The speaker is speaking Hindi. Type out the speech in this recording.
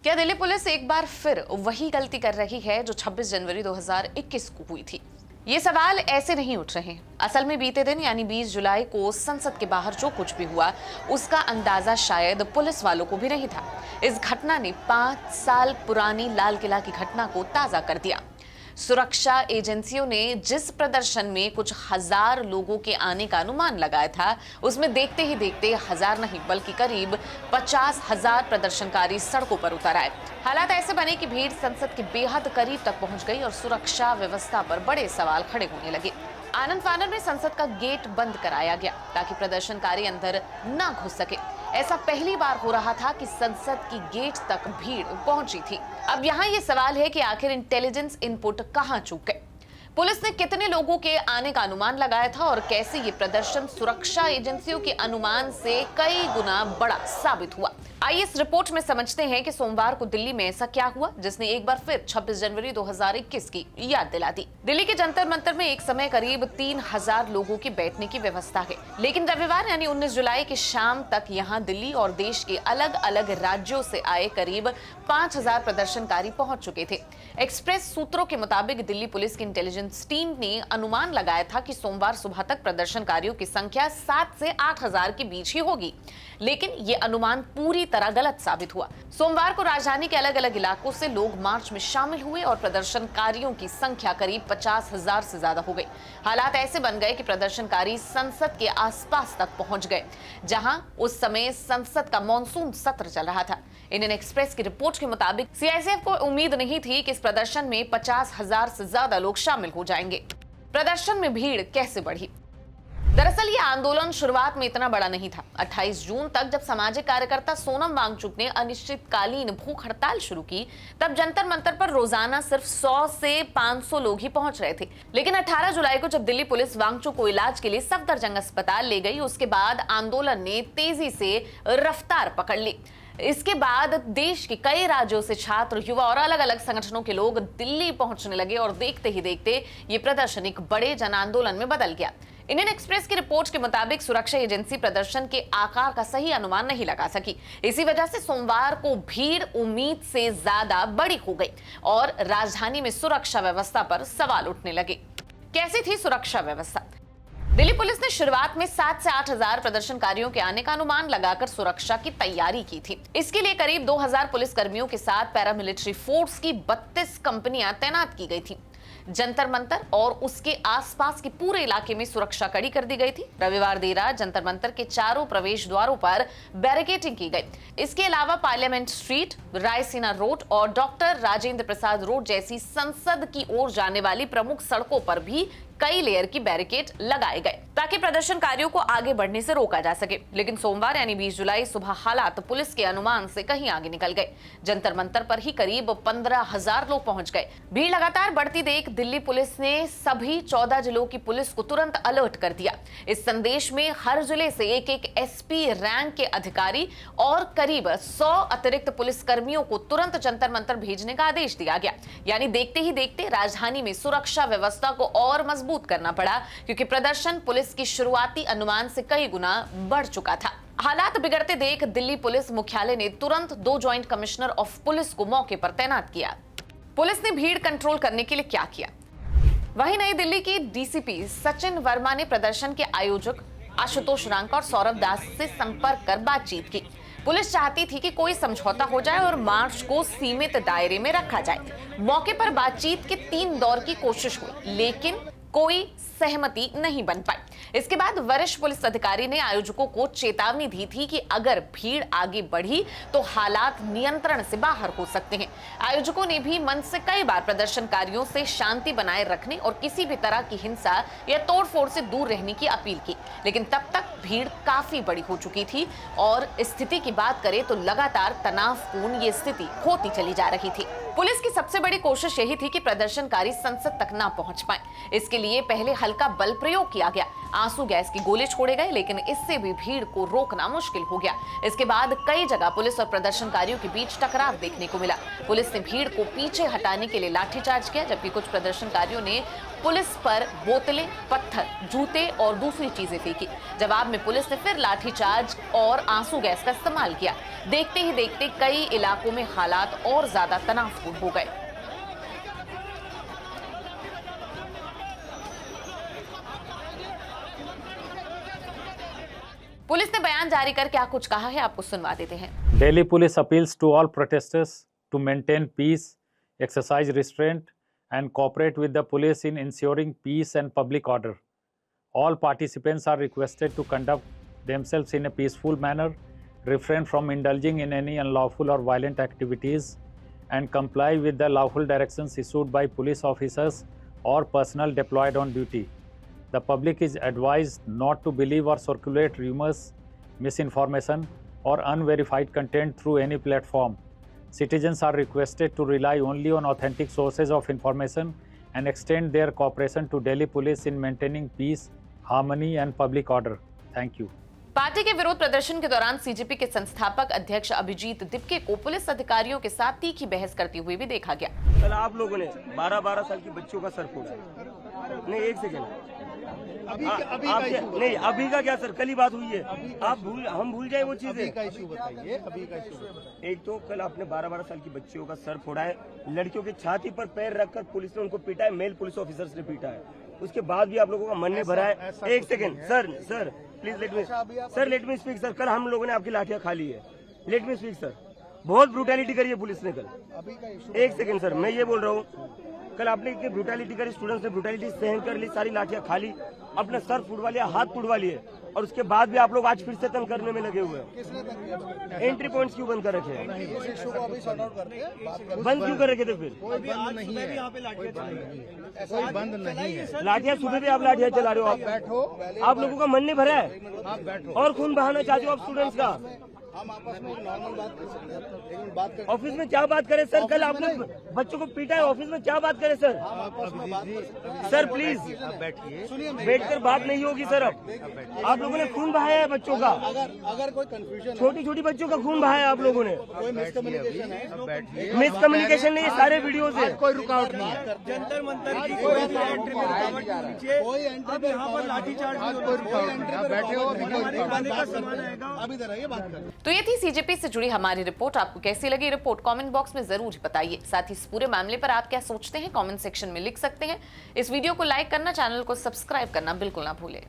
क्या दिल्ली पुलिस एक बार फिर वही गलती कर रही है जो 26 जनवरी 2021 को हुई थी? ये सवाल ऐसे नहीं उठ रहे। असल में बीते दिन यानी 20 जुलाई को संसद के बाहर जो कुछ भी हुआ उसका अंदाजा शायद पुलिस वालों को भी नहीं था। इस घटना ने 5 साल पुरानी लाल किला की घटना को ताजा कर दिया। सुरक्षा एजेंसियों ने जिस प्रदर्शन में कुछ हजार लोगों के आने का अनुमान लगाया था, उसमें देखते ही देखते हजार नहीं बल्कि करीब 50,000 प्रदर्शनकारी सड़कों पर उतर आए। हालात ऐसे बने कि भीड़ संसद के बेहद करीब तक पहुंच गई और सुरक्षा व्यवस्था पर बड़े सवाल खड़े होने लगे। आनंद फानन में संसद का गेट बंद कराया गया ताकि प्रदर्शनकारी अंदर ना घुस सके। ऐसा पहली बार हो रहा था कि संसद की गेट तक भीड़ पहुंची थी। अब यहाँ ये सवाल है कि आखिर इंटेलिजेंस इनपुट कहाँ चूक गए? पुलिस ने कितने लोगों के आने का अनुमान लगाया था और कैसे ये प्रदर्शन सुरक्षा एजेंसियों के अनुमान से कई गुना बड़ा साबित हुआ? आइए इस रिपोर्ट में समझते हैं कि सोमवार को दिल्ली में ऐसा क्या हुआ जिसने एक बार फिर 26 जनवरी 2021 की याद दिला दी। दिल्ली के जंतर मंतर में एक समय करीब 3000 लोगों के बैठने की व्यवस्था है, लेकिन रविवार यानी 19 जुलाई की शाम तक यहाँ दिल्ली और देश के अलग अलग राज्यों से आए करीब 5000 प्रदर्शनकारी पहुंच चुके थे। एक्सप्रेस सूत्रों के मुताबिक दिल्ली पुलिस की इंटेलिजेंस टीम ने अनुमान लगाया था कि सोमवार सुबह तक प्रदर्शनकारियों की संख्या 7 से 8000 के बीच ही होगी, लेकिन ये अनुमान पूरी तरह गलत साबित हुआ। सोमवार को राजधानी के अलग अलग इलाकों से लोग मार्च में शामिल हुए और प्रदर्शनकारियों की संख्या करीब 50,000 से ज्यादा हो गई। हालात ऐसे बन गए कि प्रदर्शनकारी संसद के आसपास तक पहुंच गए, जहां उस समय संसद का मॉनसून सत्र चल रहा था। इंडियन एक्सप्रेस की रिपोर्ट के मुताबिक सीआईएसएफ को उम्मीद नहीं थी कि इस प्रदर्शन में 50,000 से ज्यादा लोग शामिल हो जाएंगे। प्रदर्शन में भीड़ कैसे बढ़ी? दरअसल ये आंदोलन शुरुआत में इतना बड़ा नहीं था। 28 जून तक जब सामाजिक कार्यकर्ता सोनम वांगचुक ने अनिश्चितकालीन भूख हड़ताल शुरू की, तब जंतर मंतर पर रोजाना सिर्फ 100 से 500 लोग ही पहुंच रहे थे। लेकिन 18 जुलाई को जब दिल्ली पुलिस वांगचुक को इलाज के लिए सफदरजंग अस्पताल ले गई, उसके बाद आंदोलन ने तेजी से रफ्तार पकड़ ली। इसके बाद देश के कई राज्यों से छात्र, युवा और अलग अलग संगठनों के लोग दिल्ली पहुंचने लगे और देखते ही देखते ये प्रदर्शन एक बड़े जन आंदोलन में बदल गया। इंडियन एक्सप्रेस की रिपोर्ट के मुताबिक सुरक्षा एजेंसी प्रदर्शन के आकार का सही अनुमान नहीं लगा सकी। इसी वजह से सोमवार को भीड़ उम्मीद से ज्यादा बड़ी हो गई और राजधानी में सुरक्षा व्यवस्था पर सवाल उठने लगे। कैसी थी सुरक्षा व्यवस्था? दिल्ली पुलिस ने शुरुआत में 7 से 8000 प्रदर्शनकारियों के आने का अनुमान लगाकर सुरक्षा की तैयारी की थी। इसके लिए करीब 2000 पुलिस कर्मियों के साथ पैरामिलिट्री फोर्स की 32 कंपनियां तैनात की गई थी। जंतर मंतर और उसके आसपास के पूरे इलाके में सुरक्षा कड़ी कर दी गई थी। रविवार देर रात जंतर मंतर के चारों प्रवेश द्वारों पर बैरिकेडिंग की गई। इसके अलावा पार्लियामेंट स्ट्रीट, रायसीना रोड और डॉक्टर राजेंद्र प्रसाद रोड जैसी संसद की ओर जाने वाली प्रमुख सड़कों पर भी कई लेयर की बैरिकेड लगाए गए ताकि प्रदर्शनकारियों को आगे बढ़ने से रोका जा सके। लेकिन सोमवार यानी 20 जुलाई सुबह हालात पुलिस के अनुमान से कहीं आगे निकल गए। जंतर मंतर पर ही करीब 15,000 लोग पहुंच गए। भीड़ लगातार बढ़ती देख दिल्ली पुलिस ने सभी 14 जिलों की पुलिस को तुरंत अलर्ट कर दिया। इस संदेश में हर जिले से एक एसपी रैंक के अधिकारी और करीब 100 अतिरिक्त पुलिस कर्मियों को तुरंत जंतर मंतर भेजने का आदेश दिया गया। यानी देखते ही देखते राजधानी में सुरक्षा व्यवस्था को और मजबूत करना पड़ा, क्योंकि प्रदर्शन पुलिस की शुरुआती अनुमान से कई गुना बढ़ चुका था। हालात बिगड़ते देख दिल्ली पुलिस मुख्यालय ने तुरंत 2 जॉइंट कमिश्नर ऑफ पुलिस को मौके पर तैनात किया। पुलिस ने भीड़ कंट्रोल करने के लिए क्या किया? वहीं नई दिल्ली की डीसीपी सचिन वर्मा ने प्रदर्शन के आयोजक आशुतोष रांका और सौरभ दास से संपर्क कर बातचीत की। पुलिस चाहती थी कि कोई समझौता हो जाए और मार्च को सीमित दायरे में रखा जाए। मौके पर बातचीत के 3 दौर की कोशिश हुई, लेकिन कोई सहमति नहीं बन पाई। इसके बाद वरिष्ठ पुलिस अधिकारी ने आयोजकों को चेतावनी दी थी कि अगर भीड़ आगे बढ़ी तो हालात नियंत्रण से बाहर हो सकते हैं। आयोजकों ने भी मंच से कई बार प्रदर्शनकारियों से शांति बनाए रखने और किसी भी तरह की हिंसा या तोड़फोड़ से दूर रहने की अपील की, लेकिन तब तक भीड़ काफी बड़ी हो चुकी थी और स्थिति की बात करें तो लगातार तनावपूर्ण ये स्थिति होती चली जा रही थी। पुलिस की सबसे बड़ी कोशिश यही थी कि प्रदर्शनकारी संसद तक ना पहुंच पाए। इसके लिए पहले हल्का बल प्रयोग किया गया। आंसू गैस के गोले छोड़े गए, लेकिन इससे भी भीड़ को रोकना मुश्किल हो गया। इसके बाद कई जगह पुलिस और प्रदर्शनकारियों के बीच टकराव देखने को मिला। पुलिस ने भीड़ को पीछे हटाने के लिए लाठीचार्ज किया, जबकि कुछ प्रदर्शनकारियों ने पुलिस पर बोतलें, पत्थर, जूते और दूसरी चीजें फेंकी। जवाब में पुलिस ने फिर लाठीचार्ज और आंसू गैस का इस्तेमाल किया। देखते ही देखते कई इलाकों में हालात और ज्यादा तनावपूर्ण हो गए। पुलिस ने बयान जारी कर क्या कुछ कहा है, आपको सुनवा देते हैं। Delhi police appeals to all protesters to maintain peace, exercise restraint, and cooperate with the police in ensuring peace and public order. All participants are requested to conduct themselves in a peaceful manner, refrain from indulging in any unlawful or violent activities, and comply with the lawful directions issued by police officers or personnel deployed on duty. The public is advised not to believe or circulate rumors, misinformation, or unverified content through any platform. Citizens are requested to rely only on authentic sources of information and extend their cooperation to Delhi police in maintaining peace, harmony, and public order. Thank you. Party के विरोध प्रदर्शन के दौरान सीजेपी के संस्थापक अध्यक्ष अभिजीत दिपके को पुलिस अधिकारियों के साथ तीखी बहस करते हुए भी देखा गया। कल आप लोगों ने 12-12 साल की बच्चियों का सर फोड़ा। नहीं, एक सेकेंड, नहीं अभी का क्या सर, कल ही बात हुई है। हम भूल जाए वो चीजें। का इशू बताइए, अभी का इशू बताइए। एक तो कल आपने 12-12 साल की बच्चियों का सर फोड़ा है, लड़कियों की छाती पर पैर रखकर पुलिस ने उनको पीटा है, मेल पुलिस ऑफिसर्स ने पीटा है। उसके बाद भी आप लोगों का मन नहीं भरा है। एक second sir please let me speak sir. कल हम लोगों ने आपकी लाठियां खा ली है, लेट मी स्पीक सर। बहुत ब्रूटैलिटी करी है पुलिस ने कल। एक सेकेंड सर, मैं ये बोल रहा हूँ, कल आपने इतनी ब्रूटैलिटी करी, स्टूडेंट्स ने ब्रूटैलिटी सहन कर ली, सारी लाठियां खा ली, अपना सर फुड़वा लिया, हाथ फुड़वा लिए, और उसके बाद भी आप लोग आज फिर से तंग करने में लगे हुए हैं। किसने तंग किया? एंट्री पॉइंट्स क्यों बंद कर रखे हैं? इस इशू को अभी सॉर्ट आउट करते हैं, बात करें। बंद क्यों कर रखे थे फिर? कोई बंद नहीं है, कोई बंद नहीं है। लाठियां सुबह भी आप लाठियां चला रहे हो। आप बैठो, आप लोगों का मन नहीं भरा है, आप बैठो। और खून बहाना चाहते हो आप स्टूडेंट्स का। हम आपस में नॉर्मल बात कर सकते हैं, एक मिनट बात कर। ऑफिस में क्या बात करें सर? कल आपने बच्चों को पीटा है, ऑफिस में क्या बात करें सर? आपस में बात कर सकते हैं। सर प्लीज बैठिए, सुनिए, बैठकर बात नहीं होगी सर। अब आप लोगों ने खून बहाया है बच्चों का, अगर कोई कंफ्यूजन, छोटी छोटी बच्चों का खून बहाया है आप लोगों ने। कोई मिसकम्युनिकेशन है, मिसकम्युनिकेशन नहीं, ये सारे वीडियोज है। कोई रुकावट नहीं है। जंतर मंतर की कोई एंट्री में रुकावट नहीं है, कोई एंट्री पे यहाँ पर लाठीचार्ज, कोई रुकावट नहीं है। बैठे हो, अभी इधर आइए, बात करें। तो ये थी सीजेपी से जुड़ी हमारी रिपोर्ट। आपको कैसी लगी रिपोर्ट कमेंट बॉक्स में जरूर बताइए। साथ ही इस पूरे मामले पर आप क्या सोचते हैं कमेंट सेक्शन में लिख सकते हैं। इस वीडियो को लाइक करना, चैनल को सब्सक्राइब करना बिल्कुल ना भूलें।